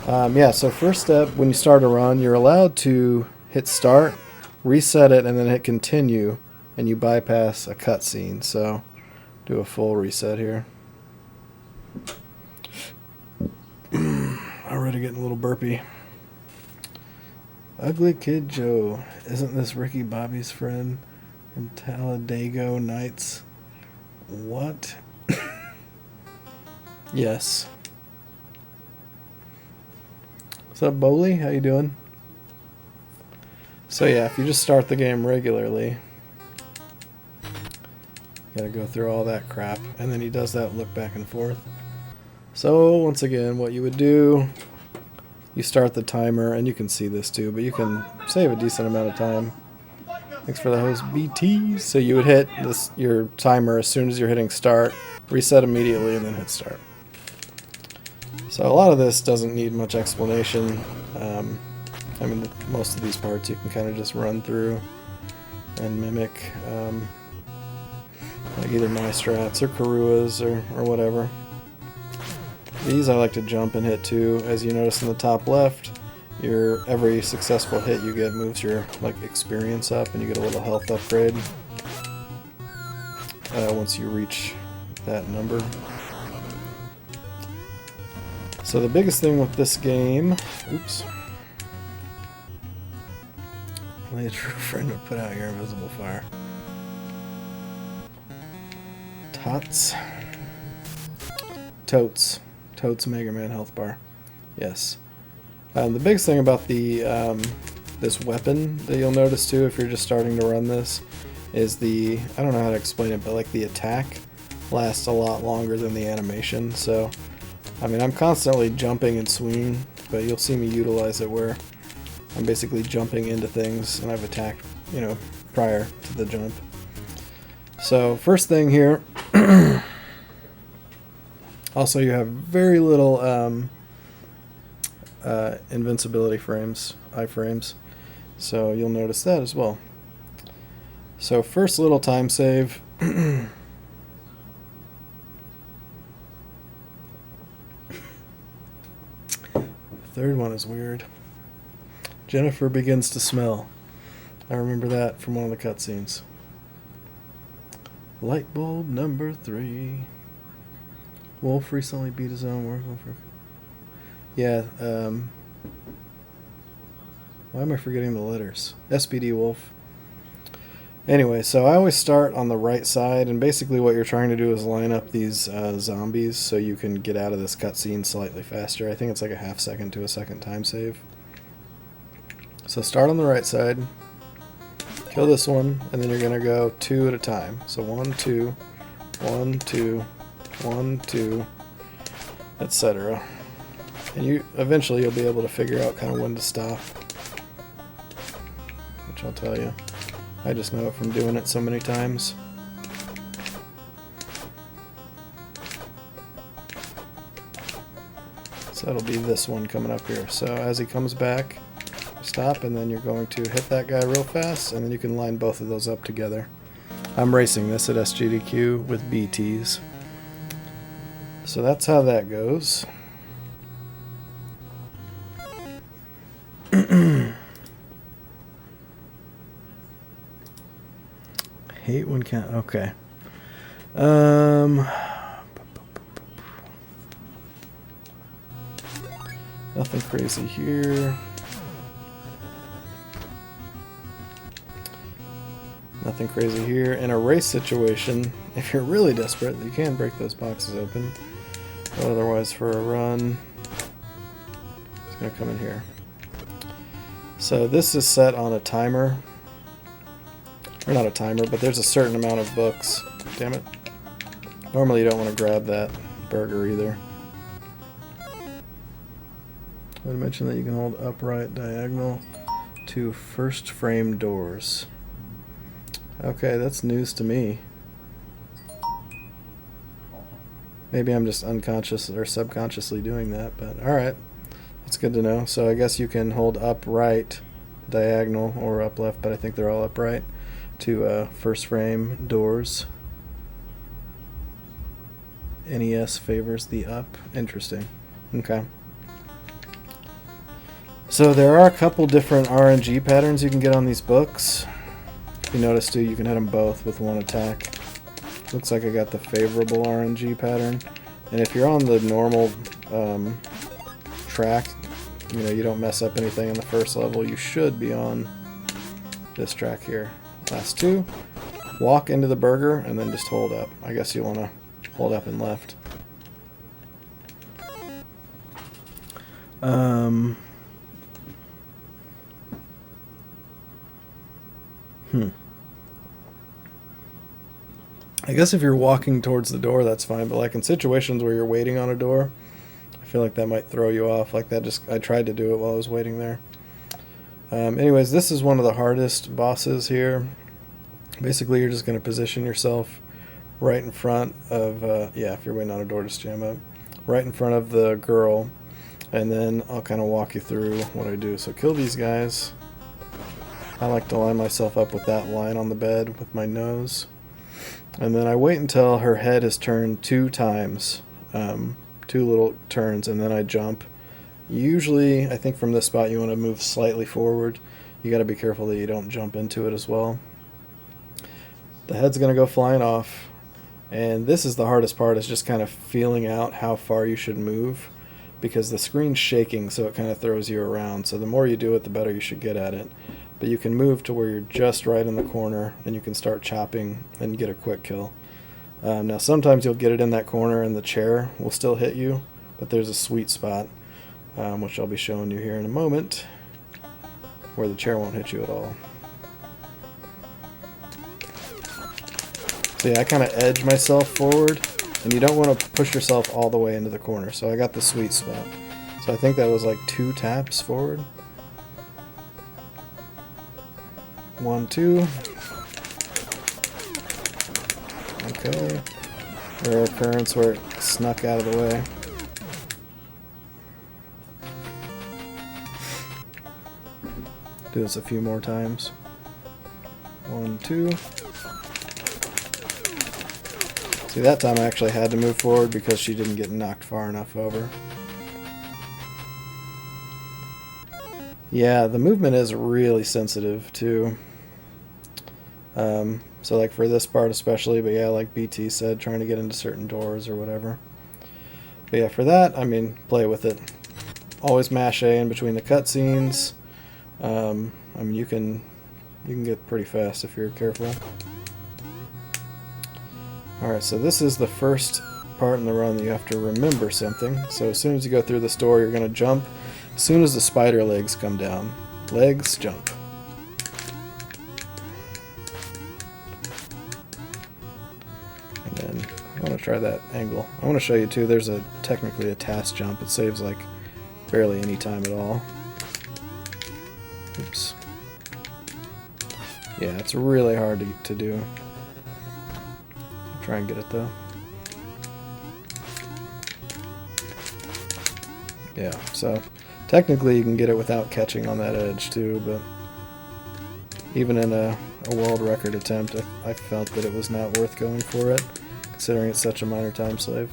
Yeah, so first step, when you start a run, you're allowed to hit start, reset it, and then hit continue, and you bypass a cutscene. So do a full reset here. Already getting a little burpy. Ugly Kid Joe. Isn't this Ricky Bobby's friend from Talladega Nights? What? Yes. What's up, Bowley? How you doing? So yeah, if you just start the game regularly, you gotta go through all that crap, and then he does that look back and forth. So once again, what you would do, you start the timer, and you can see this too, but you can save a decent amount of time. Thanks for the host, BT. So you would hit your timer as soon as you're hitting start, reset immediately, and then hit start. So a lot of this doesn't need much explanation. I mean, most of these parts you can kind of just run through and mimic, like either my strats or Karua's or whatever. These I like to jump and hit too. As you notice in the top left, every successful hit you get moves your experience up, and you get a little health upgrade once you reach that number. So the biggest thing with this game, oops, only a true friend would put out your invisible fire. Tots. Totes Mega Man health bar. Yes. The biggest thing about the this weapon that you'll notice too, if you're just starting to run this, is I don't know how to explain it, but like the attack lasts a lot longer than the animation. So, I mean, I'm constantly jumping and swinging, but you'll see me utilize it where I'm basically jumping into things and I've attacked, prior to the jump. So first thing here, also you have very little invincibility iframes, so you'll notice that as well. So first little time save. The third one is weird. Jennifer begins to smell. I remember that from one of the cutscenes. Light bulb number 3. Wolf recently beat his own work. Yeah, why am I forgetting the letters? SPD Wolf. Anyway, so I always start on the right side, and basically what you're trying to do is line up these zombies so you can get out of this cutscene slightly faster. I think it's like a half second to a second time save. So start on the right side, kill this one, and then you're going to go 2 at a time. So 1, 2, 1, 2, 1, 2, etc. And eventually you'll be able to figure out kind of when to stop, which I'll tell you. I just know it from doing it so many times. So it'll be this one coming up here. So as he comes back, stop, and then you're going to hit that guy real fast, and then you can line both of those up together. I'm racing this at SGDQ with BTs. So that's how that goes. Hate when count. Okay. Nothing crazy here. Nothing crazy here. In a race situation, if you're really desperate, you can break those boxes open. But otherwise, for a run, it's going to come in here. So this is set on a timer. Or not a timer, but there's a certain amount of books. Damn it. Normally you don't want to grab that burger either. I would mention that you can hold upright diagonal to first frame doors. Okay, that's news to me. Maybe I'm just unconscious or subconsciously doing that, but alright. That's good to know. So I guess you can hold upright diagonal or up left, but I think they're all upright, to first frame doors. NES favors the up. Interesting. Okay. So there are a couple different RNG patterns you can get on these books. If you notice too, you can hit them both with one attack. Looks like I got the favorable RNG pattern. And if you're on the normal track, you know, you don't mess up anything in the first level, you should be on this track here. Last two. Walk into the burger and then just hold up. I guess you want to hold up and left. I guess if you're walking towards the door, that's fine, but like in situations where you're waiting on a door, I feel like that might throw you off. Like that just, I tried to do it while I was waiting there. Anyways, this is one of the hardest bosses here. Basically, you're just going to position yourself right in front of, yeah, if you're waiting on a door, just jam up. Right in front of the girl, and then I'll kind of walk you through what I do. So kill these guys. I like to line myself up with that line on the bed with my nose. And then I wait until her head is turned 2 times, 2 little turns, and then I jump. Usually, I think from this spot you want to move slightly forward. You got to be careful that you don't jump into it as well. The head's going to go flying off, and this is the hardest part, is just kind of feeling out how far you should move, because the screen's shaking, so it kind of throws you around. So the more you do it, the better you should get at it. But you can move to where you're just right in the corner, and you can start chopping and get a quick kill. Now sometimes you'll get it in that corner and the chair will still hit you, but there's a sweet spot, which I'll be showing you here in a moment, where the chair won't hit you at all. So yeah, I kind of edge myself forward, and you don't want to push yourself all the way into the corner. So I got the sweet spot. So I think that was like 2 taps forward. 1, 2. Okay. Rare occurrence where it snuck out of the way. Do this a few more times. 1, 2. See, that time I actually had to move forward because she didn't get knocked far enough over. Yeah, the movement is really sensitive too. So like for this part especially, but yeah, like BT said, trying to get into certain doors or whatever. But yeah, for that, I mean, play with it. Always mash A in between the cutscenes. I mean, you can get pretty fast if you're careful. Alright, so this is the first part in the run that you have to remember something. So as soon as you go through this door, you're going to jump. As soon as the spider legs come down. Legs, jump. And then I want to try that angle. I want to show you too, there's technically a task jump. It saves like barely any time at all. Oops. Yeah, it's really hard to do. Try and get it though. Yeah, so technically you can get it without catching on that edge too, but even in a world record attempt, I felt that it was not worth going for it, considering it's such a minor time slave.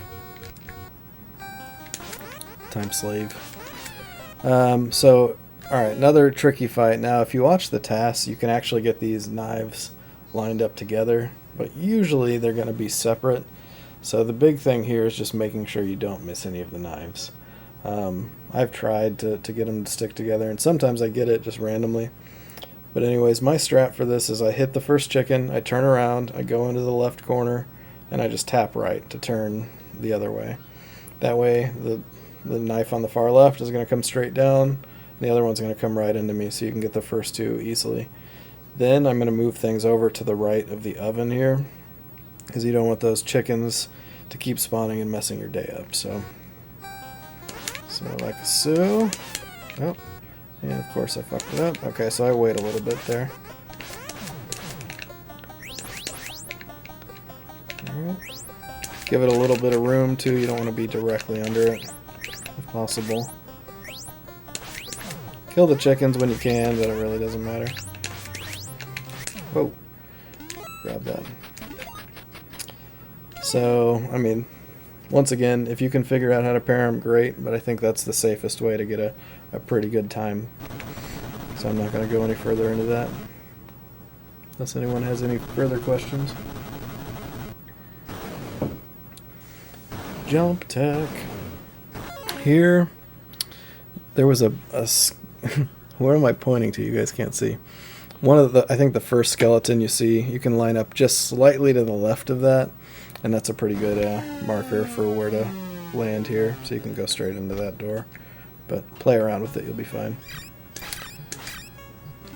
So, alright, another tricky fight. Now, if you watch the tasks, you can actually get these knives lined up together, but usually they're going to be separate. So the big thing here is just making sure you don't miss any of the knives. I've tried to get them to stick together, and sometimes I get it just randomly. But anyways, my strat for this is I hit the first chicken, I turn around, I go into the left corner, and I just tap right to turn the other way. That way the knife on the far left is going to come straight down, and the other one's going to come right into me, so you can get the first two easily. Then I'm going to move things over to the right of the oven here, because you don't want those chickens to keep spawning and messing your day up. So like so. Oh, and of course I fucked it up. Okay, so I wait a little bit there. Alright. Give it a little bit of room too. You don't want to be directly under it, if possible. Kill the chickens when you can, but it really doesn't matter. Whoa. Grab that. So, I mean, Once again, if you can figure out how to pair them, great, but I think that's the safest way to get a pretty good time. So I'm not going to go any further into that. Unless anyone has any further questions. Jump tech. Here, there was a where am I pointing to? You guys can't see. One of the, I think the first skeleton you see, you can line up just slightly to the left of that, and that's a pretty good marker for where to land here, so you can go straight into that door. But play around with it, you'll be fine.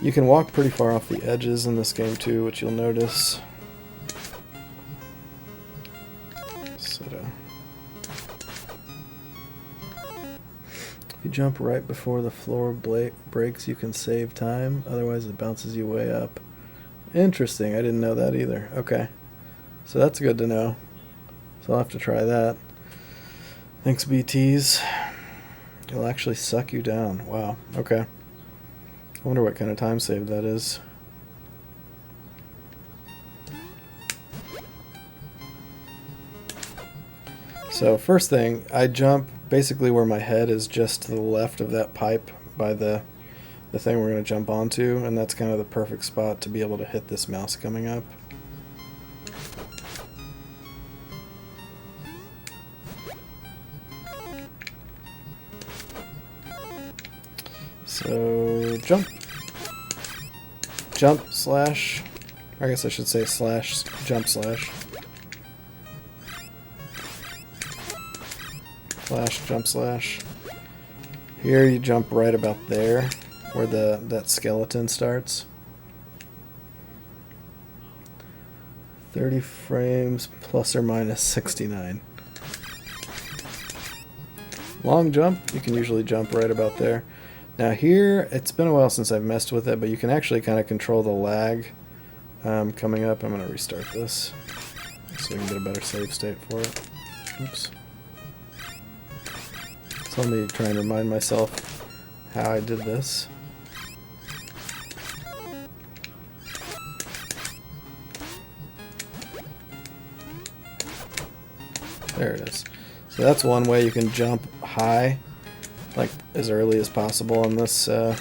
You can walk pretty far off the edges in this game too, which you'll notice. So, if you jump right before the floor breaks, you can save time. Otherwise, it bounces you way up. Interesting. I didn't know that either. Okay. So that's good to know. So I'll have to try that. Thanks, BTs. It'll actually suck you down. Wow. Okay. I wonder what kind of time save that is. So first thing, I jump basically where my head is just to the left of that pipe by the thing we're going to jump onto, and that's kind of the perfect spot to be able to hit this mouse coming up. So jump. Jump slash. I guess I should say slash jump slash. Slash jump slash. Here you jump right about there where that skeleton starts. 30 frames plus or minus 69. Long jump, you can usually jump right about there. Now here, it's been a while since I've messed with it, but you can actually kind of control the lag coming up. I'm going to restart this so we can get a better save state for it. Oops. So let me try and remind myself how I did this. There it is. So that's one way you can jump high, like as early as possible on this, and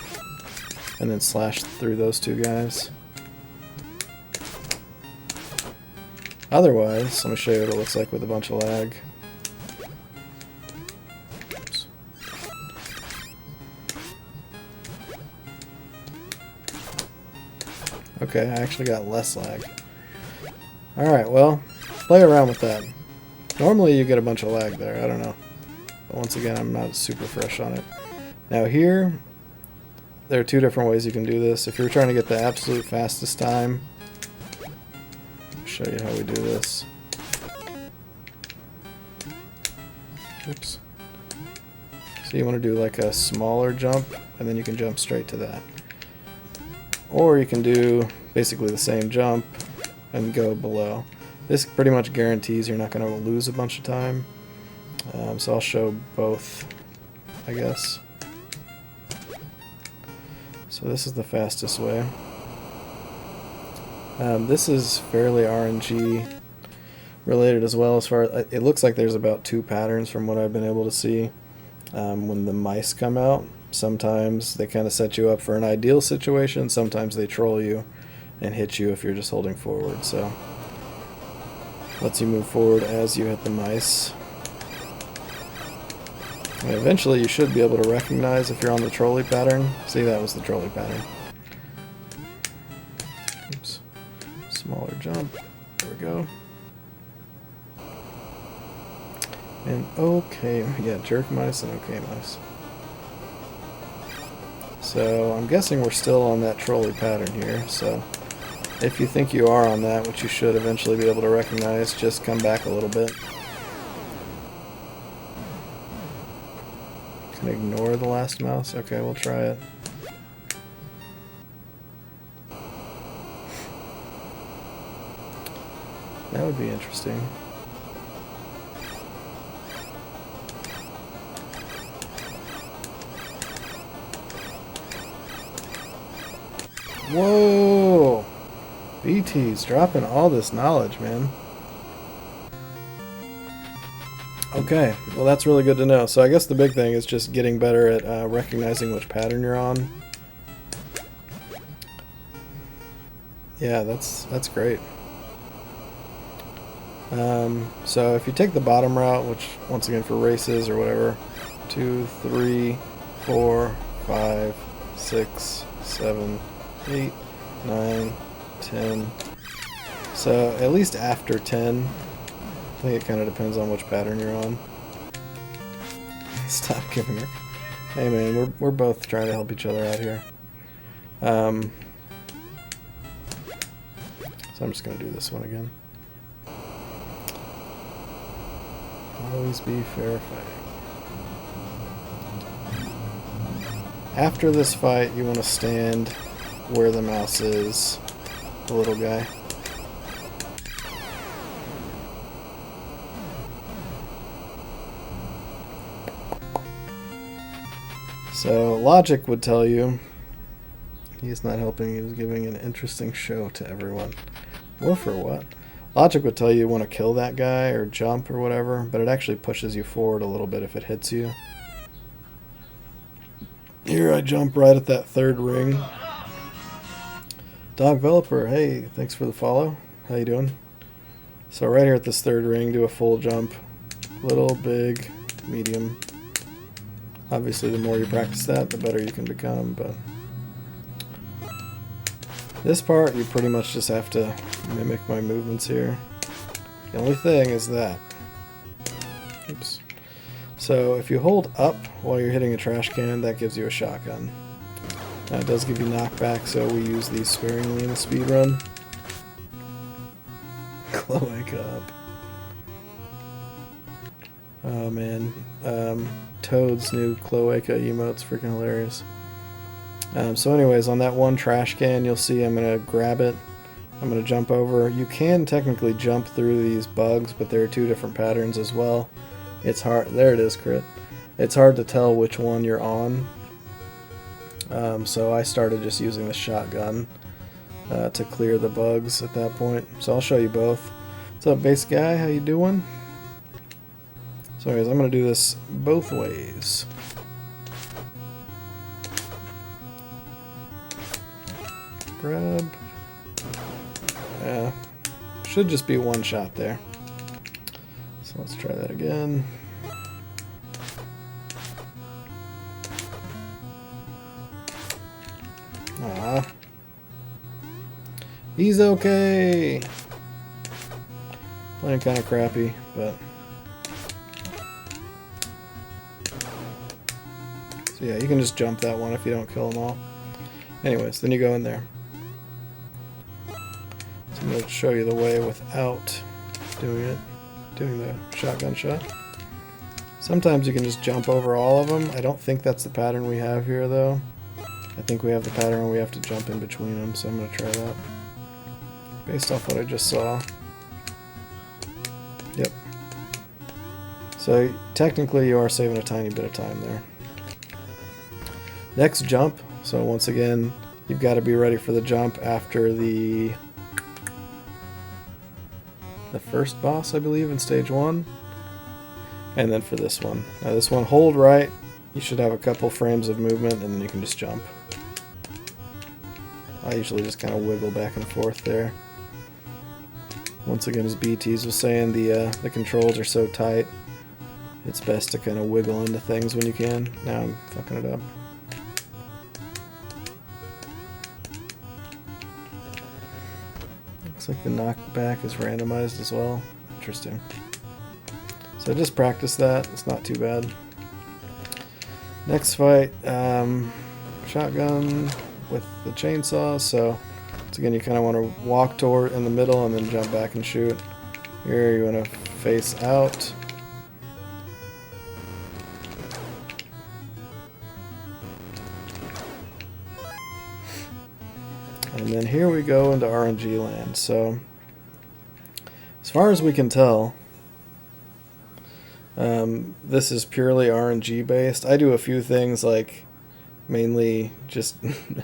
then slash through those two guys. Otherwise, let me show you what it looks like with a bunch of lag. Oops. Okay, I actually got less lag. Alright, well, play around with that. Normally you get a bunch of lag there, I don't know. But once again, I'm not super fresh on it. Now here, there are two different ways you can do this. If you're trying to get the absolute fastest time, I'll show you how we do this. Oops. So you want to do like a smaller jump, and then you can jump straight to that. Or you can do basically the same jump and go below. This pretty much guarantees you're not going to lose a bunch of time. So I'll show both, I guess. So this is the fastest way. This is fairly RNG related as well. As far as it looks like there's about 2 patterns from what I've been able to see. When the mice come out, sometimes they kind of set you up for an ideal situation. Sometimes they troll you and hit you if you're just holding forward. So lets you move forward as you hit the mice. And eventually you should be able to recognize if you're on the trolley pattern. See, that was the trolley pattern. Oops. Smaller jump. There we go. And okay, yeah, jerk mice and okay mice. So I'm guessing we're still on that trolley pattern here, so if you think you are on that, which you should eventually be able to recognize, just come back a little bit. Can ignore the last mouse? Okay, we'll try it. That would be interesting. Whoa! BT's dropping all this knowledge, man. Okay, well that's really good to know. So I guess the big thing is just getting better at recognizing which pattern you're on. Yeah, that's great. So if you take the bottom route, which once again for races or whatever, 2, 3, 4, 5, 6, 7, 8, 9, 10. So at least after 10, I think it kind of depends on which pattern you're on. Stop giving her. Hey man, we're both trying to help each other out here. So I'm just gonna do this one again. Always be fair fighting. After this fight, you want to stand where the mouse is, the little guy. So logic would tell you, he's not helping, he was giving an interesting show to everyone. Woof or what? Logic would tell you want to kill that guy or jump or whatever, but it actually pushes you forward a little bit if it hits you. Here I jump right at that third ring. Dog Developer, hey, thanks for the follow. How you doing? So right here at this third ring, do a full jump. Little, big, medium. Obviously the more you practice that, the better you can become, but this part you pretty much just have to mimic my movements here. The only thing is that, oops. So if you hold up while you're hitting a trash can, that gives you a shotgun. Now it does give you knockback, so we use these sparingly in the speedrun. Cloaca up. Oh man, Toad's new Cloaca emote's freaking hilarious. So anyways, on that one trash can, you'll see I'm going to grab it. I'm going to jump over. You can technically jump through these bugs, but there are two different patterns as well. It's hard. There it is, crit. It's hard to tell which one you're on. So I started just using the shotgun to clear the bugs at that point. So I'll show you both. What's up, base guy? How you doing? So anyways, I'm going to do this both ways. Grab. Should just be one shot there. So let's try that again. Ah. He's okay. Playing kind of crappy, but. So yeah, you can just jump that one if you don't kill them all. Anyways, then you go in there. So I'm going to show you the way without doing the shotgun shot. Sometimes you can just jump over all of them. I don't think that's the pattern we have here though. I think we have the pattern where we have to jump in between them, so I'm going to try that. Based off what I just saw. Yep. So technically you are saving a tiny bit of time there. Next jump. So once again, you've got to be ready for the jump after the first boss, I believe, in stage 1. And then for this one. Now this one, hold right. You should have a couple frames of movement, and then you can just jump. I usually just kind of wiggle back and forth there. Once again, as BTs was saying, the controls are so tight, it's best to kind of wiggle into things when you can. Now I'm fucking it up. Looks like the knockback is randomized as well. Interesting. So just practice that. It's not too bad. Next fight, shotgun with the chainsaw. So once again, you kind of want to walk toward in the middle and then jump back and shoot. Here you want to face out. And then here we go into RNG land. So as far as we can tell, this is purely RNG based. I do a few things, like mainly just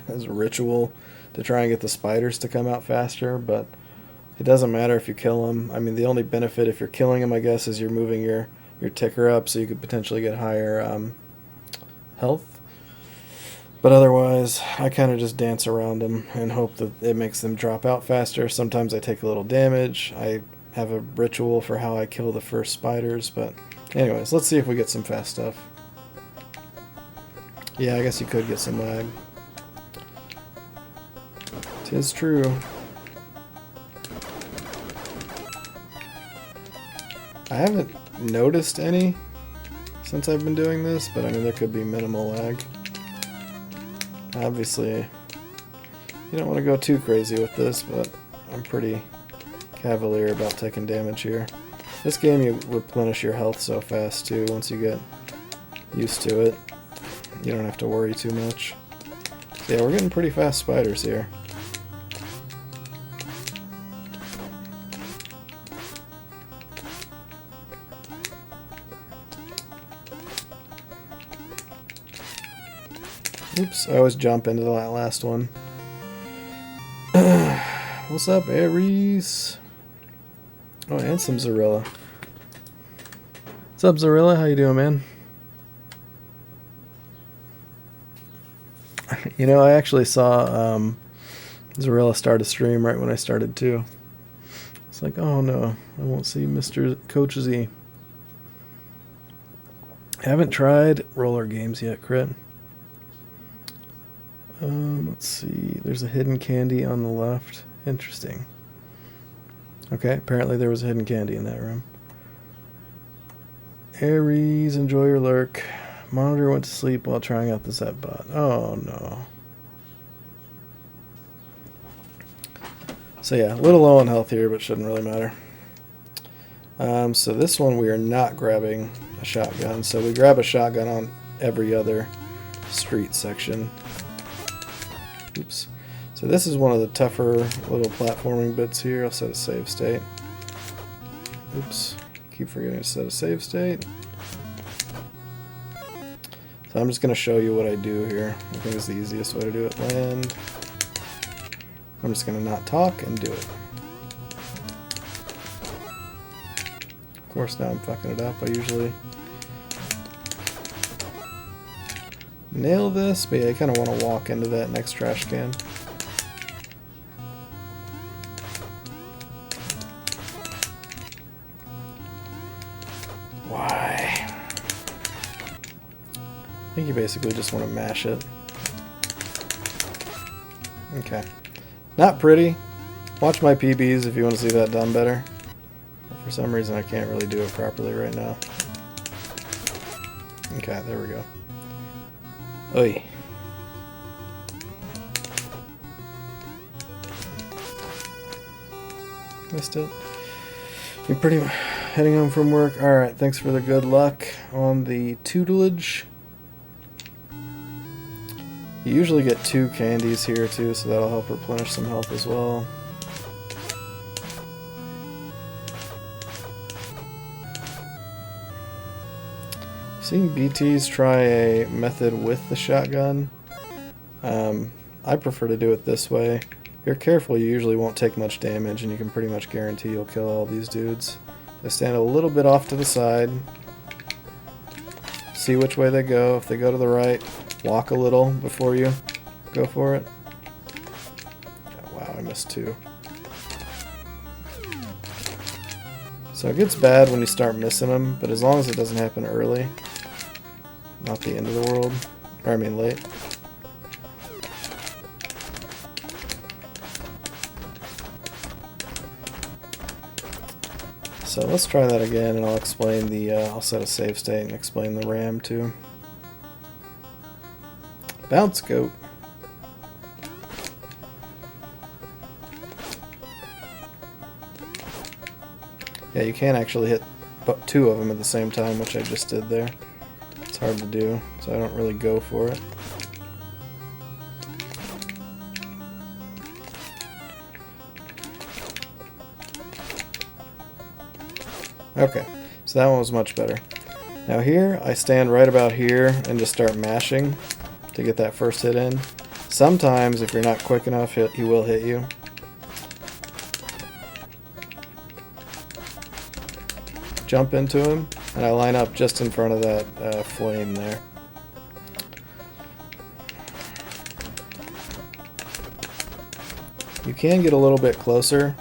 as a ritual to try and get the spiders to come out faster, but it doesn't matter if you kill them. I mean, the only benefit if you're killing them, I guess, is you're moving your your ticker up so you could potentially get higher health. But otherwise, I kind of just dance around them and hope that it makes them drop out faster. Sometimes I take a little damage. I have a ritual for how I kill the first spiders, but anyways, let's see if we get some fast stuff. Yeah, I guess you could get some lag. 'Tis true. I haven't noticed any since I've been doing this, but I mean there could be minimal lag. Obviously, you don't want to go too crazy with this, but I'm pretty cavalier about taking damage here. This game, you replenish your health so fast too. Once you get used to it, you don't have to worry too much. So yeah, we're getting pretty fast spiders here. Oops, I always jump into that last one. What's up, Aries? Oh, and some Zorilla. What's up, Zorilla? How you doing, man? You know, I actually saw Zorilla start a stream right when I started, too. It's like, oh no, I won't see Mr. Coach Z. Haven't tried roller games yet, Crit. Let's see. There's a hidden candy on the left. Interesting. Okay, apparently there was a hidden candy in that room. Aries, enjoy your lurk. Monitor went to sleep while trying out the Zet bot. Oh no. So yeah, a little low on health here, but shouldn't really matter. So this one we are not grabbing a shotgun. So we grab a shotgun on every other street section. Oops. So this is one of the tougher little platforming bits here. I'll set a save state. Oops. Keep forgetting to set a save state. So I'm just going to show you what I do here. I think it's the easiest way to do it. Land. I'm just going to not talk and do it. Of course, now I'm fucking it up. I usually nail this, but yeah, I kind of want to walk into that next trash can. Why? I think you basically just want to mash it. Okay. Not pretty. Watch my PBs if you want to see that done better. But for some reason I can't really do it properly right now. Okay, there we go. Oi. Missed it. You're pretty much heading home from work. Alright, thanks for the good luck on the tutelage. You usually get 2 candies here too, so that'll help replenish some health as well. Seeing BTs try a method with the shotgun. I prefer to do it this way. If you're careful, you usually won't take much damage, and you can pretty much guarantee you'll kill all these dudes. They stand a little bit off to the side. See which way they go. If they go to the right, walk a little before you go for it. Oh, wow, I missed 2. So it gets bad when you start missing them, but as long as it doesn't happen early, not the end of the world. Or I mean late. So let's try that again, and I'll explain the, I'll set a save state and explain the RAM too. Bounce goat. Yeah, you can't actually hit 2 of them at the same time, which I just did there. It's hard to do, so I don't really go for it. Okay, so that one was much better. Now here, I stand right about here and just start mashing to get that first hit in. Sometimes, if you're not quick enough, he will hit you. Jump into him, And I line up just in front of that flame there. You can get a little bit closer,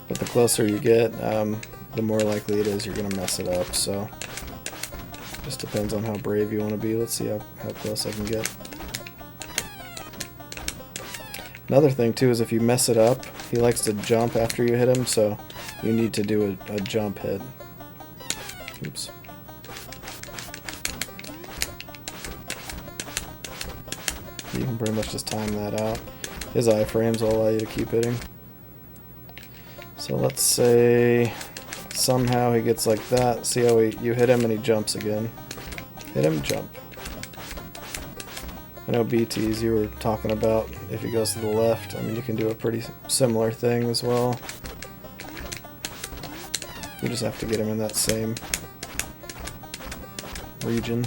but the closer you get, the more likely it is you're going to mess it up. So just depends on how brave you want to be. Let's see how close I can get. Another thing too is if you mess it up, he likes to jump after you hit him, so you need to do a jump hit. Oops. You can pretty much just time that out. His iframes will allow you to keep hitting. So let's say somehow he gets like that. See how you hit him and he jumps again. Hit him, jump. I know BTs you were talking about if he goes to the left. I mean, you can do a pretty similar thing as well. You just have to get him in that same region.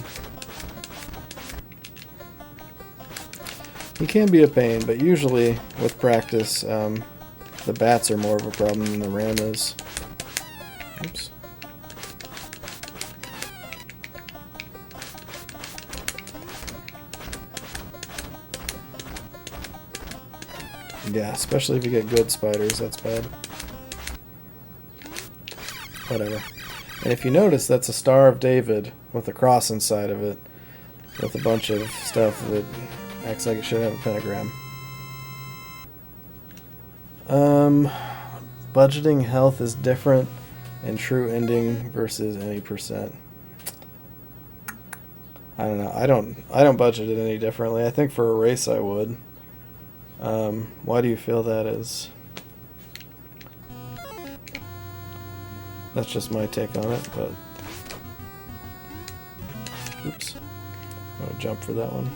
He can be a pain, but usually with practice, the bats are more of a problem than the ram is. Oops. Yeah, especially if you get good spiders, that's bad. Whatever. And if you notice, that's a Star of David with a cross inside of it, with a bunch of stuff that acts like it should have a pentagram. Budgeting health is different in true ending versus any percent. I don't know. I don't budget it any differently. I think for a race I would. Why do you feel that is? That's just my take on it, but oops. I'm gonna jump for that one.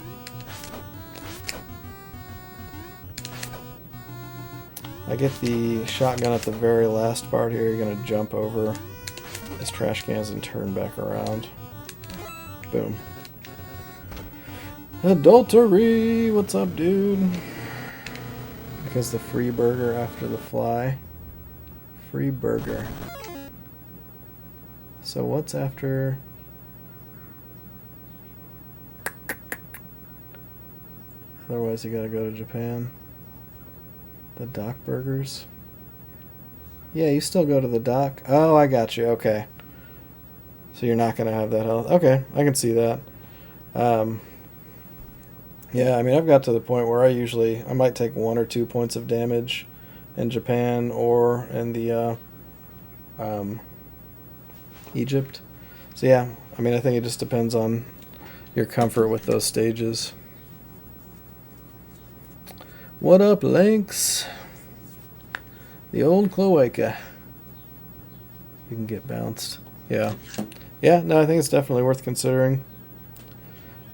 I get the shotgun at the very last part here. You're gonna jump over his trash cans and turn back around. Boom. Adultery! What's up, dude? Because the free burger after the fly. Free burger. So what's after? Otherwise you gotta go to Japan. The dock burgers? Yeah, you still go to the dock. Oh, I got you. Okay. So you're not going to have that health. Okay, I can see that. Yeah, I mean, I've got to the point where I might take 1 or 2 points of damage in Japan or in the Egypt. So yeah, I mean, I think it just depends on your comfort with those stages. What up, Lynx? The old cloaca. You can get bounced. Yeah. Yeah, no, I think it's definitely worth considering.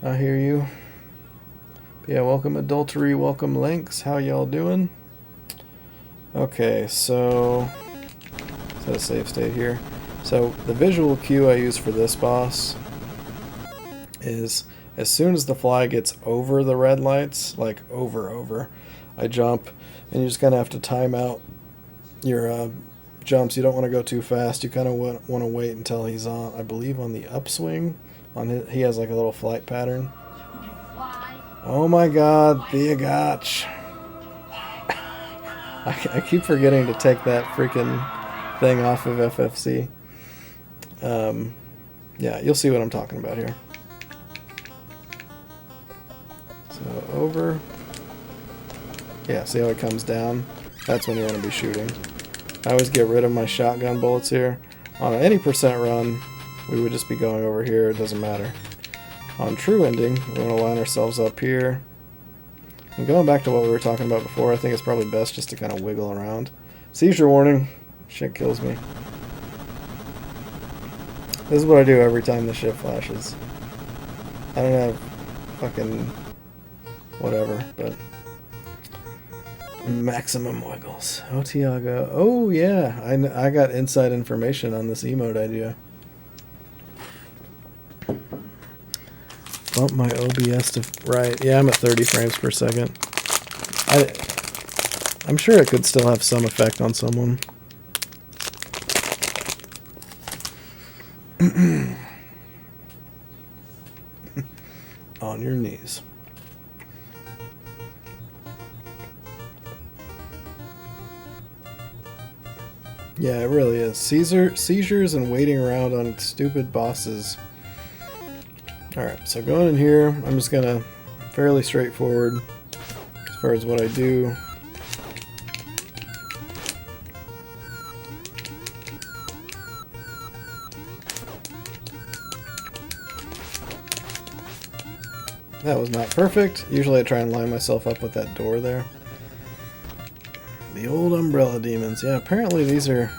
I hear you. But yeah, welcome Adultery, welcome Lynx. How y'all doing? Okay, so set a save state here. So the visual cue I use for this boss is as soon as the fly gets over the red lights, like over, I jump, and you just kind of have to time out your jumps. You don't want to go too fast. You kind of want to wait until he's on, I believe, on the upswing. He has like a little flight pattern. Oh my god, the Agach. I keep forgetting to take that freaking thing off of FFC. Yeah, you'll see what I'm talking about here. So over. Yeah, see how it comes down? That's when you want to be shooting. I always get rid of my shotgun bullets here. On any percent run, we would just be going over here. It doesn't matter. On true ending, we're going to line ourselves up here. And going back to what we were talking about before, I think it's probably best just to kind of wiggle around. Seizure warning. Shit kills me. This is what I do every time the shit flashes. I don't have fucking whatever, but maximum wiggles. Oh, Tiago. Oh, yeah. I got inside information on this emote idea. Bump my OBS to right. Yeah, I'm at 30 frames per second. I'm sure it could still have some effect on someone. On your knees. Yeah, it really is. Seizures and waiting around on stupid bosses. Alright, so going in here, I'm just gonna fairly straightforward as far as what I do. That was not perfect. Usually I try and line myself up with that door there. The old umbrella demons. Yeah, apparently these are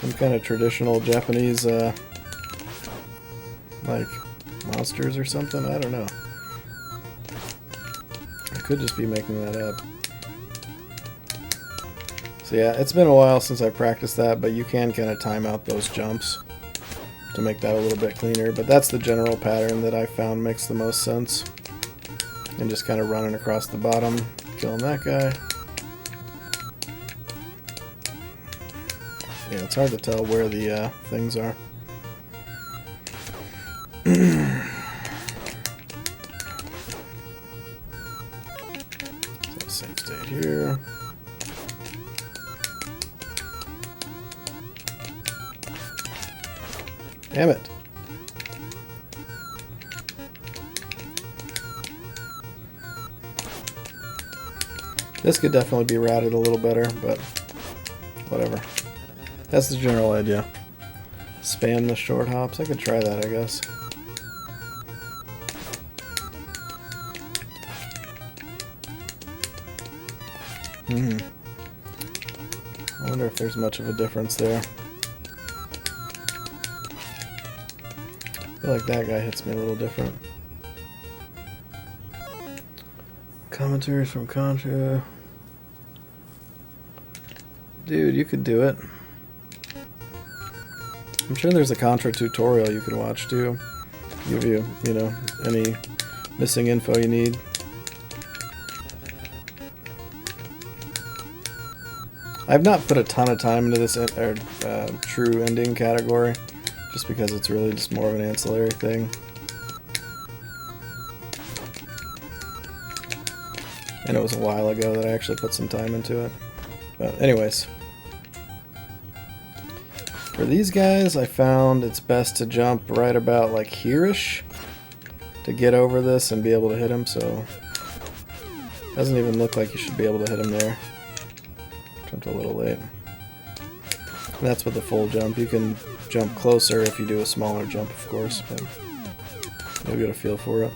some kind of traditional Japanese, like, monsters or something. I don't know. I could just be making that up. So yeah, it's been a while since I practiced that, but you can kind of time out those jumps to make that a little bit cleaner. But that's the general pattern that I found makes the most sense. And just kind of running across the bottom, killing that guy. Yeah, it's hard to tell where the things are. So save state here. Damn it. This could definitely be routed a little better, but whatever. That's the general idea. Spam the short hops. I could try that, I guess. I wonder if there's much of a difference there. I feel like that guy hits me a little different. Commentaries from Contra. Dude, you could do it. I'm sure there's a Contra tutorial you can watch too. Give you, you know, any missing info you need. I've not put a ton of time into this true ending category, just because it's really just more of an ancillary thing. And it was a while ago that I actually put some time into it. But anyways. For these guys, I found it's best to jump right about like here-ish to get over this and be able to hit him, so it doesn't even look like you should be able to hit him there. Jumped a little late. And that's with the full jump. You can jump closer if you do a smaller jump, of course, but you'll get a feel for it.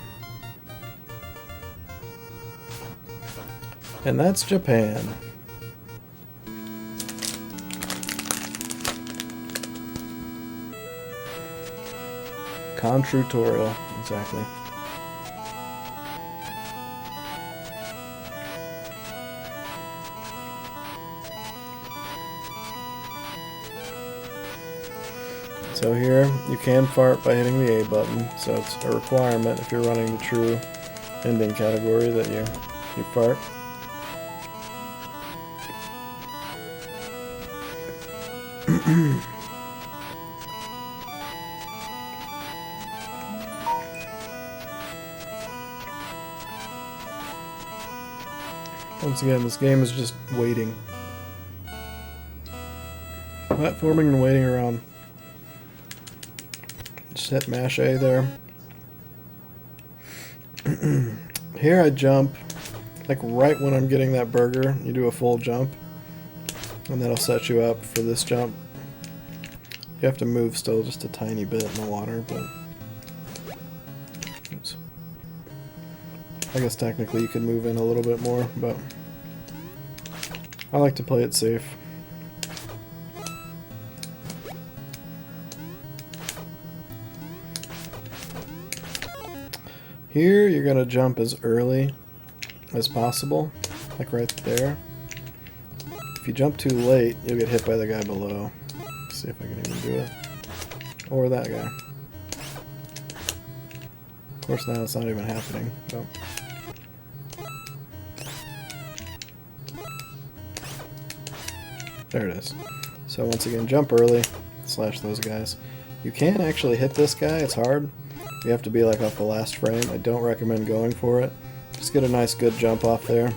And that's Japan. Tutorial, exactly. So here, you can fart by hitting the A button, so it's a requirement if you're running the true ending category that you fart. Once again, this game is just waiting. Platforming and waiting around. Just hit mash A there. Here I jump, like right when I'm getting that burger, you do a full jump. And that'll set you up for this jump. You have to move still just a tiny bit in the water, but... Oops. I guess technically you could move in a little bit more, but I like to play it safe. Here you're going to jump as early as possible, like right there. If you jump too late, you'll get hit by the guy below. Let's see if I can even do it. Or that guy. Of course now it's not even happening. So. There it is. So once again, jump early, slash those guys. You can actually hit this guy, it's hard. You have to be like off the last frame. I don't recommend going for it. Just get a nice good jump off there.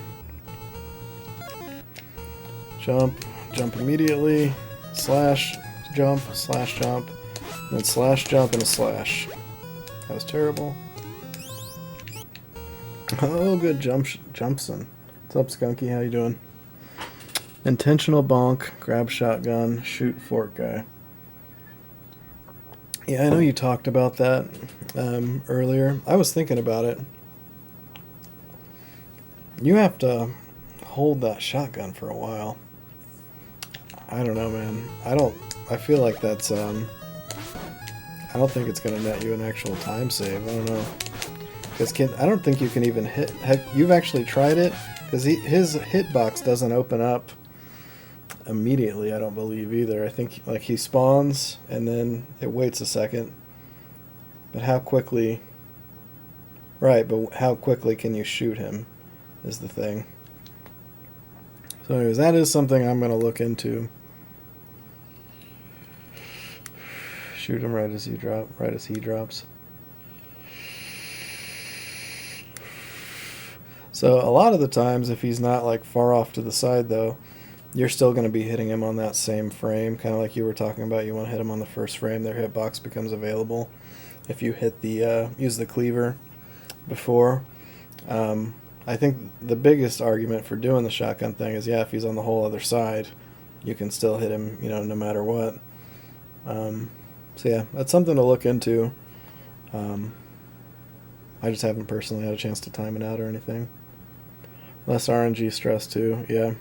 Jump, jump immediately, slash, jump, then slash, jump, and a slash. That was terrible. Oh, good Jumpson. What's up, Skunky? How you doing? Intentional bonk, grab shotgun, shoot fork guy. Yeah, I know you talked about that earlier. I was thinking about it. You have to hold that shotgun for a while. I don't know, man. I feel like that's, I don't think it's going to net you an actual time save. I don't know. Because I don't think you can even hit. You've actually tried it? Because his hitbox doesn't open up immediately, I don't believe either. I think like he spawns and then it waits a second. But how quickly... Right, but how quickly can you shoot him is the thing. So anyways, that is something I'm going to look into. Shoot him right as he drops. So a lot of the times, if he's not like far off to the side though, you're still going to be hitting him on that same frame, kind of like you were talking about. You want to hit him on the first frame, their hitbox becomes available. If you hit the use the cleaver before. I think the biggest argument for doing the shotgun thing is, yeah, if he's on the whole other side, you can still hit him, you know, no matter what. So yeah, that's something to look into. I just haven't personally had a chance to time it out or anything. Less RNG stress too, yeah.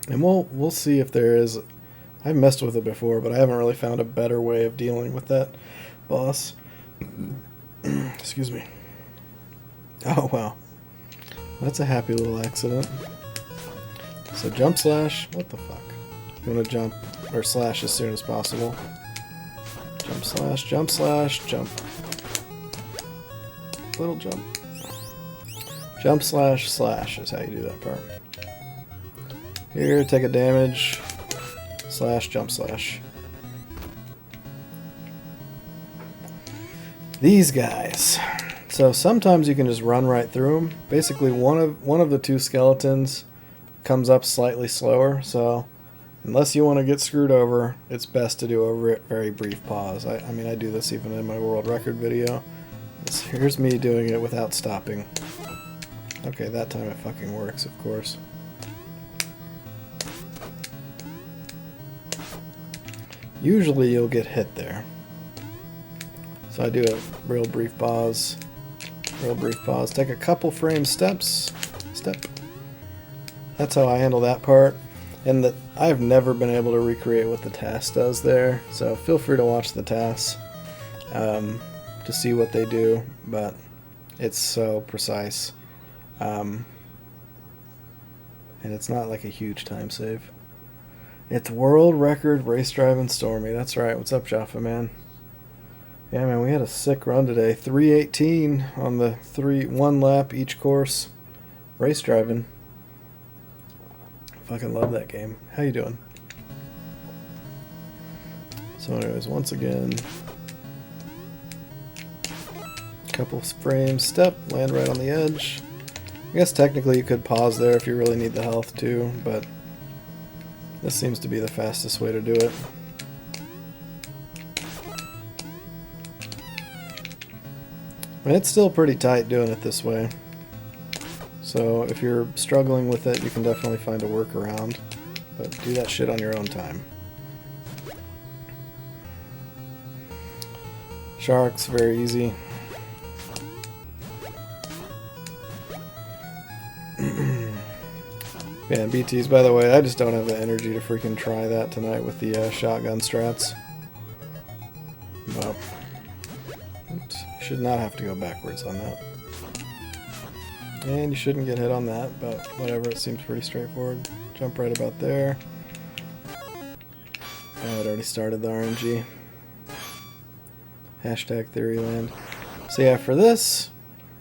And we'll see if there is. I've messed with it before, but I haven't really found a better way of dealing with that boss. Excuse me. Oh wow, that's a happy little accident. So jump slash. What the fuck? You want to jump or slash as soon as possible. Jump slash, jump. Little jump. Jump slash is how you do that part. Here, take a damage. Slash, jump slash. These guys. So sometimes you can just run right through them. Basically, one of the two skeletons comes up slightly slower. So unless you want to get screwed over, it's best to do a very brief pause. I mean, I do this even in my world record video. Here's me doing it without stopping. Okay, that time it fucking works, of course. Usually you'll get hit there. So I do a real brief pause. Take a couple frame step. That's how I handle that part. And I've never been able to recreate what the task does there. So feel free to watch the tasks to see what they do. But it's so precise. And it's not like a huge time save. It's world record race driving Stormy. That's right. What's up, Jaffa, man? Yeah, man, we had a sick run today. 318 on the 1 lap each course. Race driving. Fucking love that game. How you doing? So anyways, once again, couple frames, step, land right on the edge. I guess technically you could pause there if you really need the health too, but this seems to be the fastest way to do it. And it's still pretty tight doing it this way. So if you're struggling with it, you can definitely find a workaround, but do that shit on your own time. Sharks, very easy. Yeah, BTs, by the way, I just don't have the energy to freaking try that tonight with the shotgun strats. But, oops, you should not have to go backwards on that. And you shouldn't get hit on that, but whatever, it seems pretty straightforward. Jump right about there. Oh, it already started the RNG. Hashtag Theoryland. So yeah, for this,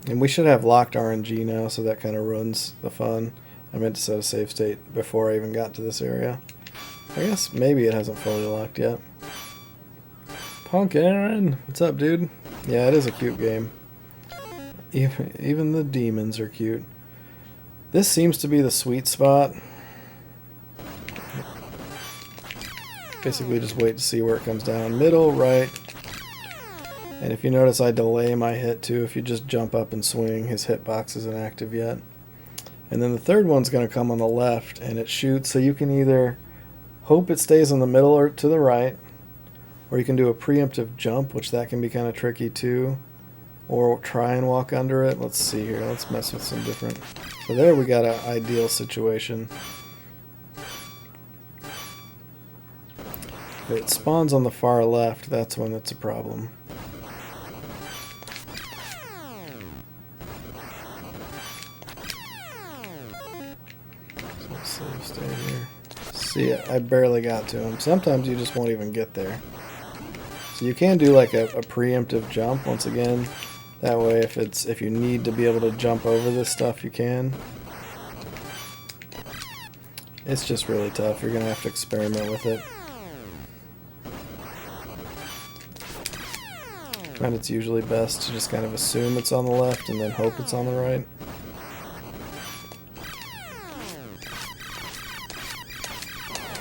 and we should have locked RNG now, so that kind of ruins the fun. I meant to set a save state before I even got to this area. I guess maybe it hasn't fully locked yet. Punk Aaron, what's up, dude? Yeah, it is a cute game. Even the demons are cute. This seems to be the sweet spot. Basically just wait to see where it comes down. Middle, right. And if you notice, I delay my hit too. If you just jump up and swing, his hitbox isn't active yet. And then the third one's going to come on the left, and it shoots. So you can either hope it stays in the middle or to the right, or you can do a preemptive jump, which that can be kind of tricky too, or try and walk under it. Let's see here. Let's mess with some different. So there we got an ideal situation. If it spawns on the far left, that's when it's a problem. So stay here. See, I barely got to him. Sometimes you just won't even get there. So you can do like a preemptive jump once again. That way, if you need to be able to jump over this stuff, you can. It's just really tough. You're gonna have to experiment with it. I find it's usually best to just kind of assume it's on the left and then hope it's on the right.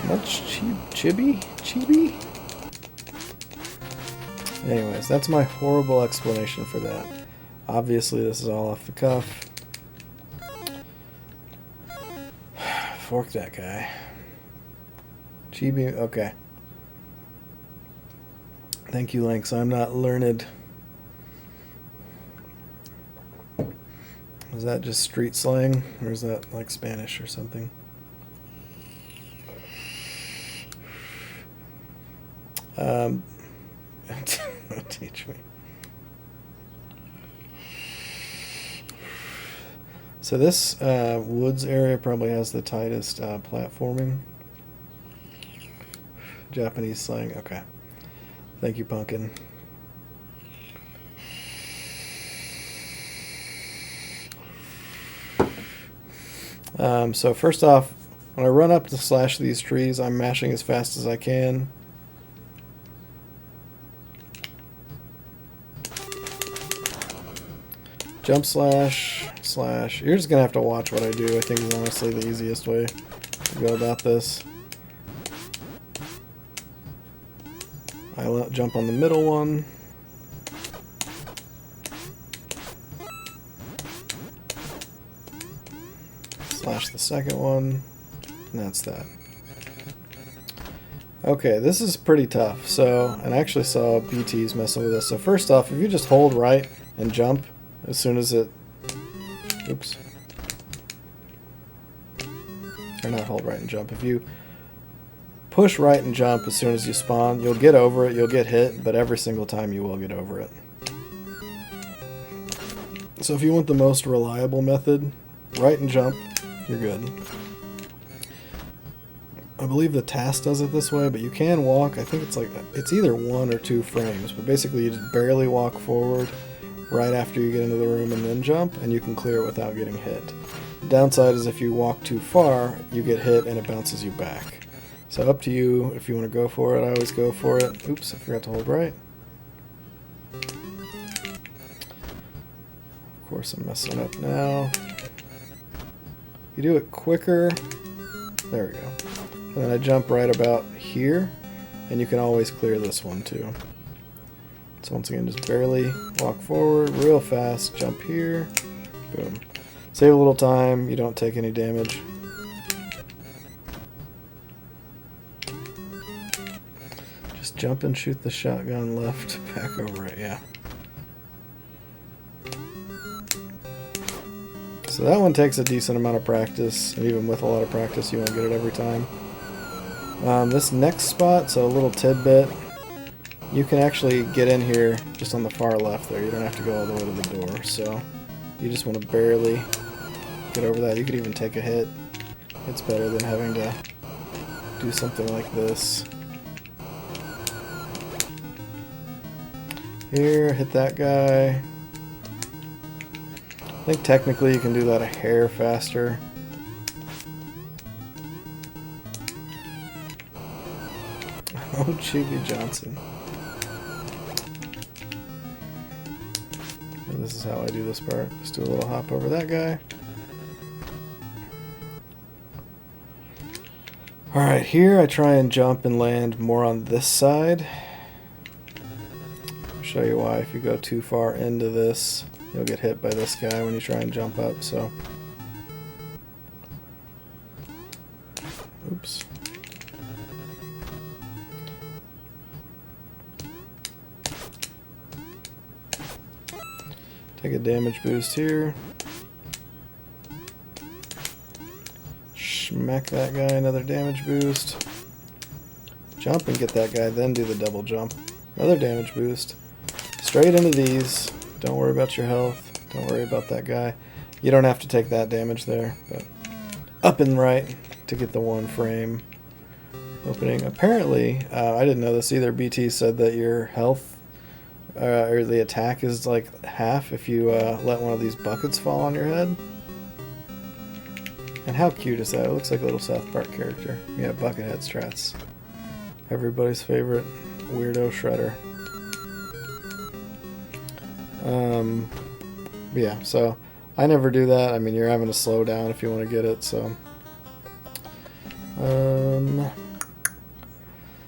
Much chibi? Anyways, that's my horrible explanation for that. Obviously, this is all off the cuff. Fork that guy. Chibi, okay. Thank you, Lynx. I'm not learned. Is that just street slang? Or is that like Spanish or something? Teach me. So this woods area probably has the tightest platforming. Japanese slang, okay. Thank you, Pumpkin. So first off, when I run up to slash these trees, I'm mashing as fast as I can. Jump slash. You're just gonna have to watch what I do. I think is honestly the easiest way to go about this. I jump on the middle one. Slash the second one. And that's that. Okay, this is pretty tough. So, and I actually saw BTs messing with this. So first off, if you just hold right and jump as soon as it... Oops. Or not hold right and jump. If you push right and jump as soon as you spawn, you'll get over it, you'll get hit, but every single time you will get over it. So if you want the most reliable method, right and jump, you're good. I believe the task does it this way, but you can walk. I think it's either 1 or 2 frames, but basically you just barely walk forward right after you get into the room and then jump, and you can clear it without getting hit. The downside is if you walk too far, you get hit and it bounces you back. So up to you if you want to go for it. I always go for it. Oops, I forgot to hold right. Of course I'm messing up now. If you do it quicker, there we go. And then I jump right about here, and you can always clear this one too. So once again, just barely walk forward, real fast, jump here, boom. Save a little time, you don't take any damage. Just jump and shoot the shotgun left, back over it, yeah. So that one takes a decent amount of practice, and even with a lot of practice, you won't get it every time. This next spot, so a little tidbit, you can actually get in here just on the far left there. You don't have to go all the way to the door, so you just want to barely get over that. You could even take a hit. It's better than having to do something like this. Here, hit that guy. I think technically you can do that a hair faster. Oh, Chibi Johnson. this is how I do this part. Just do a little hop over that guy. Alright, here I try and jump and land more on this side. I'll show you why. If you go too far into this, you'll get hit by this guy when you try and jump up, so. Oops. Take a damage boost here. Smack that guy, another damage boost. Jump and get that guy, then do the double jump. Another damage boost. Straight into these. Don't worry about your health. Don't worry about that guy. You don't have to take that damage there, but up and right to get the 1 frame opening. Apparently, I didn't know this either. BT said that your health or the attack is like half if you let one of these buckets fall on your head. And how cute is that? It looks like a little South Park character. Yeah, Buckethead strats. Everybody's favorite weirdo shredder. Yeah, so I never do that. I mean, you're having to slow down if you want to get it, so.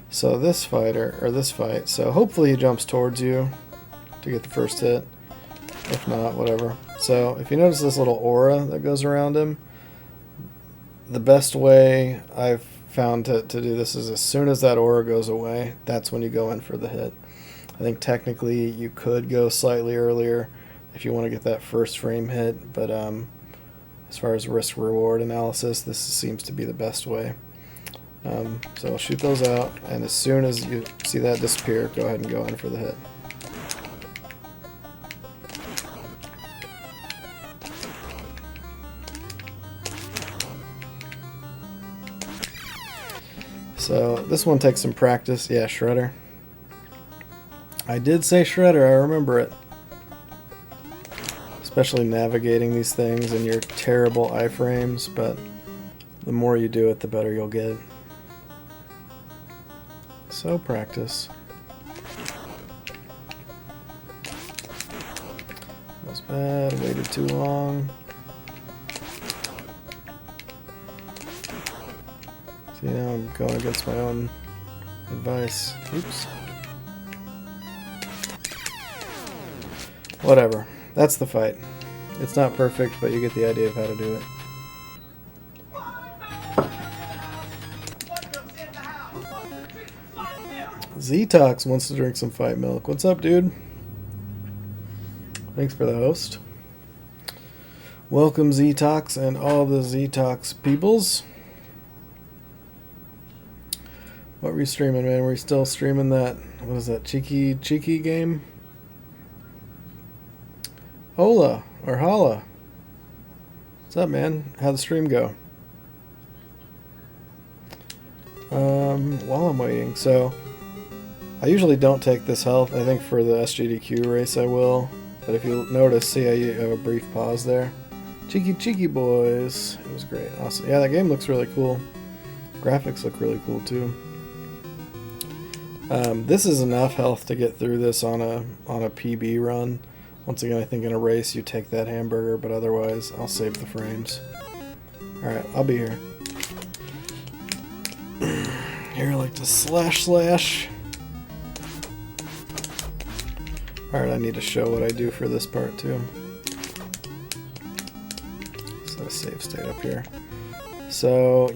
So this fighter, or this fight, so hopefully he jumps towards you to get the first hit. If not, whatever. So if you notice this little aura that goes around him, the best way I've found to do this is as soon as that aura goes away, that's when you go in for the hit. I think technically you could go slightly earlier if you want to get that first frame hit, but as far as risk-reward analysis, this seems to be the best way. So I'll shoot those out, and as soon as you see that disappear, go ahead and go in for the hit. So this one takes some practice. Yeah, Shredder. I did say Shredder, I remember it. Especially navigating these things in your terrible iframes, but the more you do it, the better you'll get. So practice. That was bad, waited too long. See, now I'm going against my own advice. Oops. Whatever. That's the fight. It's not perfect, but you get the idea of how to do it. Z-Tox wants to drink some fight milk. What's up, dude? Thanks for the host. Welcome, Z-Tox and all the Z-Tox peoples. What were you streaming, man? Were you still streaming that, what is that, Cheeky game? Hola, or holla. What's up, man? How'd the stream go? While I'm waiting, so I usually don't take this health. I think for the SGDQ race I will. But if you notice, see how you have a brief pause there? Cheeky boys. It was great. Awesome. Yeah, that game looks really cool. Graphics look really cool too. This is enough health to get through this on a PB run. Once again, I think in a race you take that hamburger, but otherwise I'll save the frames. Alright, I'll be here. Here I like to slash. Alright, I need to show what I do for this part too. So save state up here. So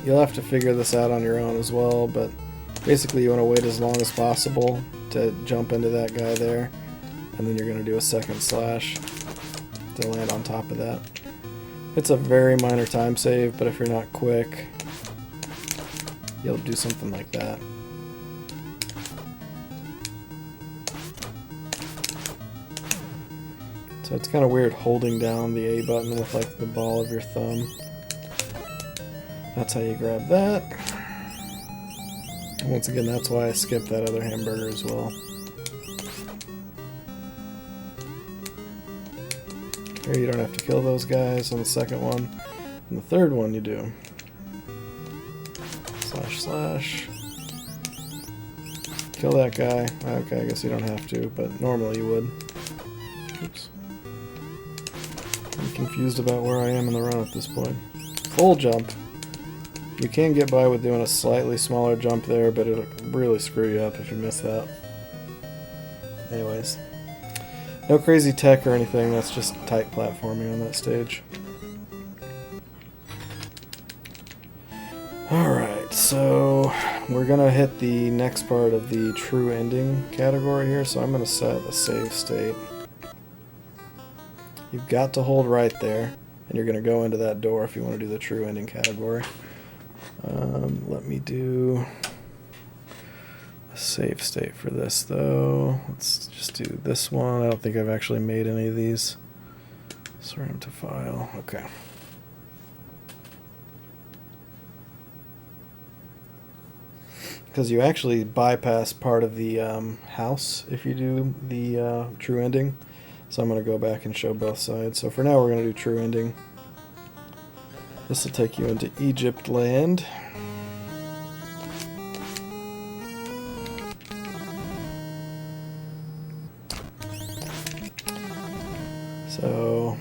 you'll have to figure this out on your own as well, but basically you want to wait as long as possible to jump into that guy there, and then you're going to do a second slash to land on top of that. It's a very minor time save, but if you're not quick, you'll do something like that. So it's kind of weird holding down the A button with like the ball of your thumb. That's how you grab that. And once again, that's why I skipped that other hamburger as well. Here you don't have to kill those guys on the second one. And the third one you do. Slash. Kill that guy. Okay, I guess you don't have to, but normally you would. Oops. I'm confused about where I am in the run at this point. Full jump. You can get by with doing a slightly smaller jump there, but it'll really screw you up if you miss that. Anyways. No crazy tech or anything, that's just tight platforming on that stage. Alright, so we're gonna hit the next part of the true ending category here, so I'm gonna set a save state. You've got to hold right there, and you're gonna go into that door if you want to do the true ending category. Let me do a save state for this though. Let's just do this one. I don't think I've actually made any of these. Sort them to file. Okay. Because you actually bypass part of the house if you do the true ending. So I'm going to go back and show both sides. So for now we're going to do true ending. This will take you into Egypt land. So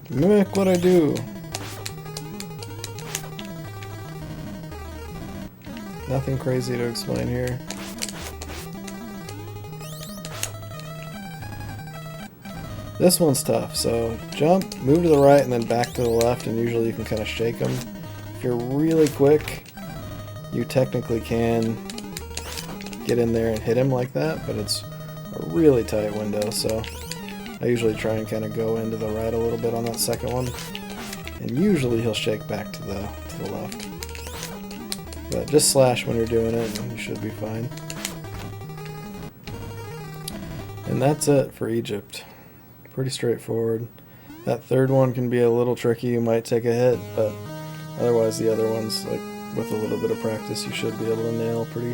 mimic what I do. Nothing crazy to explain here. This one's tough, so jump, move to the right, and then back to the left, and usually you can kind of shake them. If you're really quick, you technically can get in there and hit him like that, but it's a really tight window, so I usually try and kind of go into the right a little bit on that second one, and usually he'll shake back to the left. But just slash when you're doing it, and you should be fine. And that's it for Egypt. Pretty straightforward. That third one can be a little tricky. You might take a hit, but otherwise the other ones, like with a little bit of practice, you should be able to nail pretty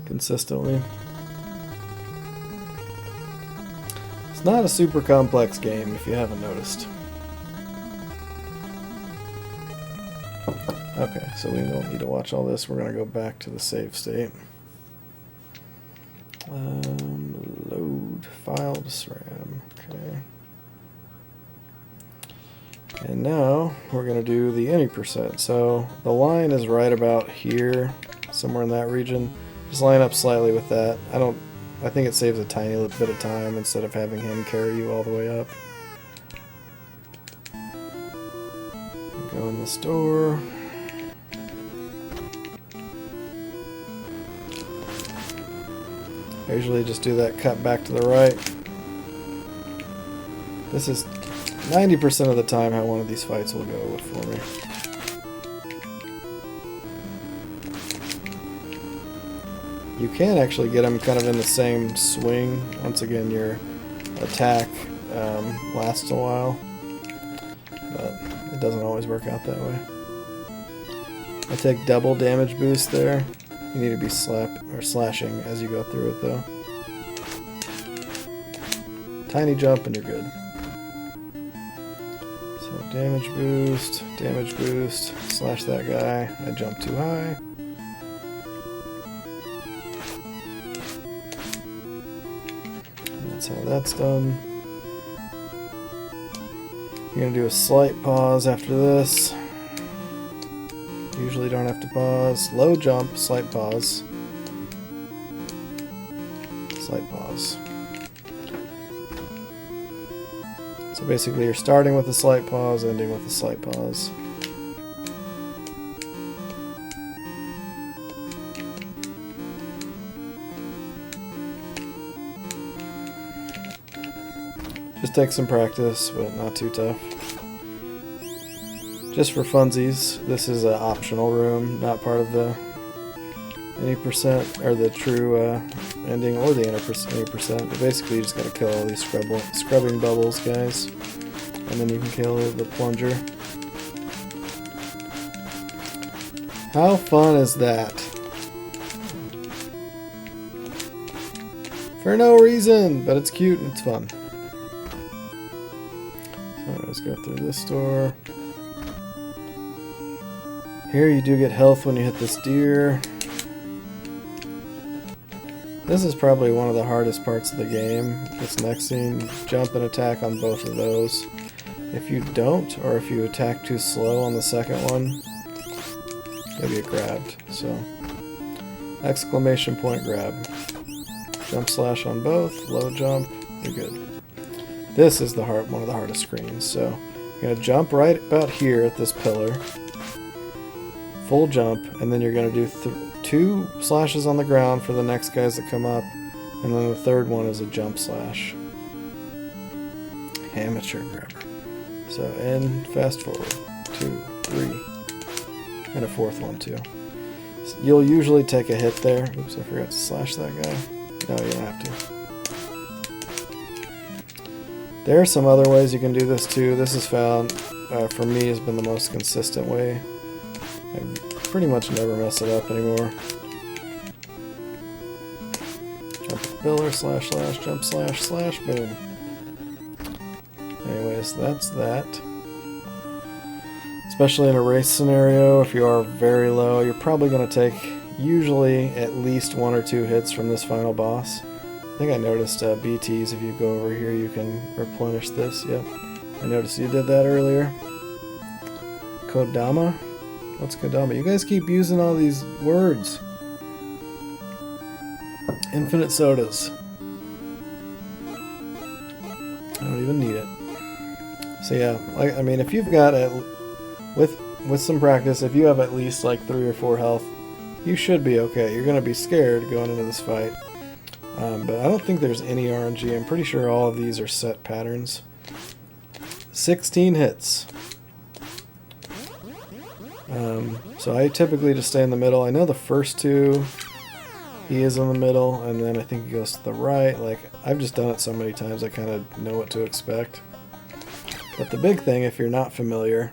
consistently. It's not a super complex game if you haven't noticed. Okay, so we don't need to watch all this. We're going to go back to the save state. Load file to SRAM. Okay. And now we're going to do the any percent. So the line is right about here, somewhere in that region. Just line up slightly with that. I think it saves a tiny little bit of time instead of having him carry you all the way up. Go in this door. I usually just do that cut back to the right. This is 90% of the time how one of these fights will go for me. You can actually get them kind of in the same swing. Once again, your attack lasts a while, but it doesn't always work out that way. I take double damage boost there. You need to be slashing as you go through it though. Tiny jump and you're good. So damage boost, slash that guy. I jumped too high. And that's how that's done. You're going to do a slight pause after this. Usually don't have to pause. Low jump, slight pause. Slight pause. So basically you're starting with a slight pause, ending with a slight pause. Just take some practice, but not too tough. Just for funsies, this is an optional room, not part of the any percent or the true ending or the any percent. But basically, you just gotta kill all these scrubbing bubbles, guys, and then you can kill the plunger. How fun is that? For no reason, but it's cute and it's fun. So let's go through this door. Here you do get health when you hit this deer. This is probably one of the hardest parts of the game. This next scene, jump and attack on both of those. If you don't, or if you attack too slow on the second one, you'll get grabbed. So, exclamation point grab. Jump slash on both, low jump, you're good. This is one of the hardest screens. So, you're going to jump right about here at this pillar. Full jump, and then you're going to do 2 slashes on the ground for the next guys that come up, and then the third one is a jump slash. Amateur grabber. So, and fast forward. 2, 3, and a fourth one too. So you'll usually take a hit there. Oops, I forgot to slash that guy. No, you don't have to. There are some other ways you can do this too. This is found, for me, has been the most consistent way. I pretty much never mess it up anymore. Jump pillar, slash, jump, slash, boom. Anyways, that's that. Especially in a race scenario, if you are very low, you're probably going to take usually at least 1 or 2 hits from this final boss. I think I noticed BTs, if you go over here, you can replenish this. Yep, I noticed you did that earlier. Kodama? What's Kodama? You guys keep using all these words. Infinite sodas. I don't even need it. So yeah, I mean, if you've got with some practice, if you have at least like 3 or 4 health, you should be okay. You're gonna be scared going into this fight, but I don't think there's any RNG. I'm pretty sure all of these are set patterns. 16 hits. So I typically just stay in the middle. I know the first 2, he is in the middle, and then I think he goes to the right. Like, I've just done it so many times, I kind of know what to expect. But the big thing, if you're not familiar,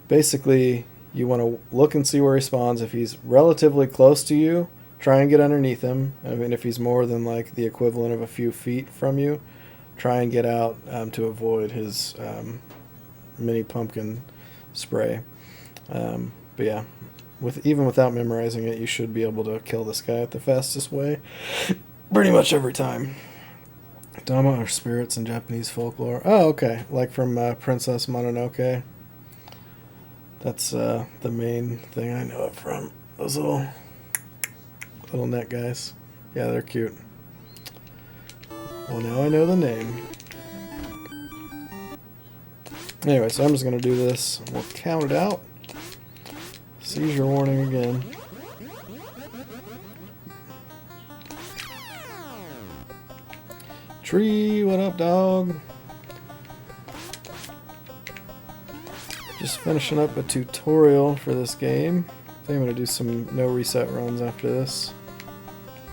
basically you want to look and see where he spawns. If he's relatively close to you, try and get underneath him. I mean, if he's more than like the equivalent of a few feet from you, try and get out to avoid his mini pumpkin spray. But yeah, even without memorizing it, you should be able to kill this guy at the fastest way pretty much every time. Dama are spirits in Japanese folklore. Oh, okay. Like from Princess Mononoke. That's the main thing I know it from. Those little net guys. Yeah, they're cute. Well, now I know the name. Anyway, so I'm just going to do this. We'll count it out. Seizure warning again. Tree, what up, dog? Just finishing up a tutorial for this game. I think I'm going to do some no reset runs after this.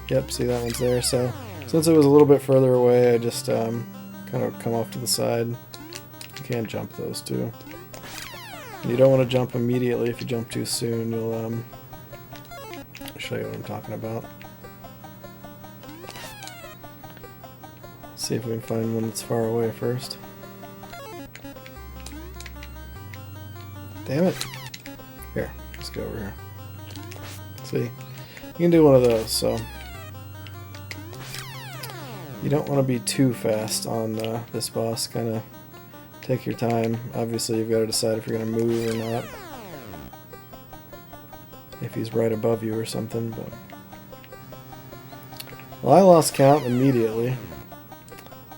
Yep, see that one's there. So since it was a little bit further away, I just kind of come off to the side. You can't jump those two. You don't want to jump immediately. If you jump too soon, you'll show you what I'm talking about. See if we can find one that's far away first. Damn it. Here, let's go over here. See, you can do one of those, so you don't want to be too fast on this boss. Kind of take your time. Obviously, you've got to decide if you're going to move or not. If he's right above you or something, but... Well, I lost count immediately.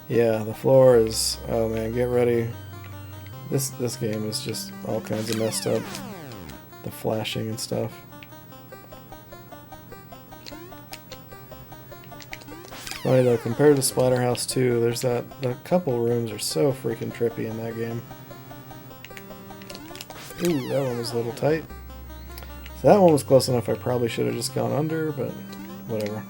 Yeah, the floor is... Oh man, get ready. This game is just all kinds of messed up. The flashing and stuff. Funny though, compared to Splatterhouse 2, there's the couple rooms are so freaking trippy in that game. Ooh, that one was a little tight. So that one was close enough, I probably should have just gone under, but whatever.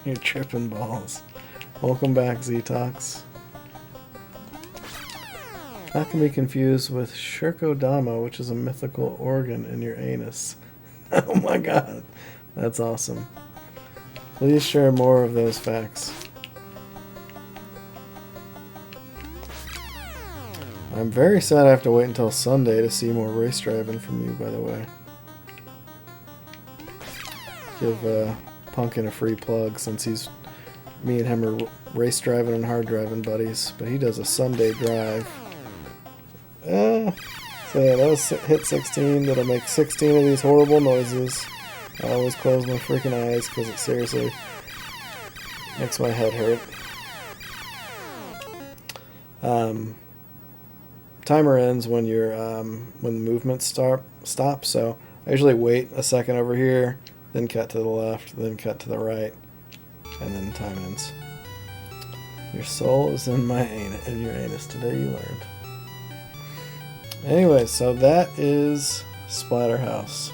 You're tripping balls. Welcome back, Zetox. That can be confused with Shirkodama, which is a mythical organ in your anus. Oh my god, that's awesome. Please share more of those facts. I'm very sad I have to wait until Sunday to see more race driving from you, by the way. Give Pumpkin a free plug since he's me and him are race driving and hard driving buddies, but he does a Sunday drive. So yeah, that'll hit 16. That'll make 16 of these horrible noises. I always close my freaking eyes because it seriously makes my head hurt. Timer ends when you're when the movement stops. So I usually wait a second over here, then cut to the left, then cut to the right, and then time ends. Your soul is in my in your anus. Today you learned. Anyway, so that is Splatterhouse.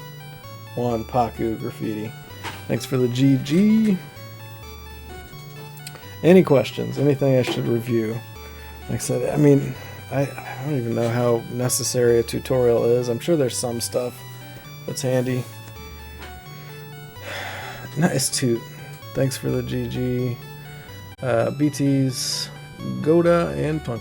Wanpaku Graffiti. Thanks for the GG. Any questions? Anything I should review? Like I said, I mean, I don't even know how necessary a tutorial is. I'm sure there's some stuff that's handy. Nice toot. Thanks for the GG. BT's Goda and Pumpkin.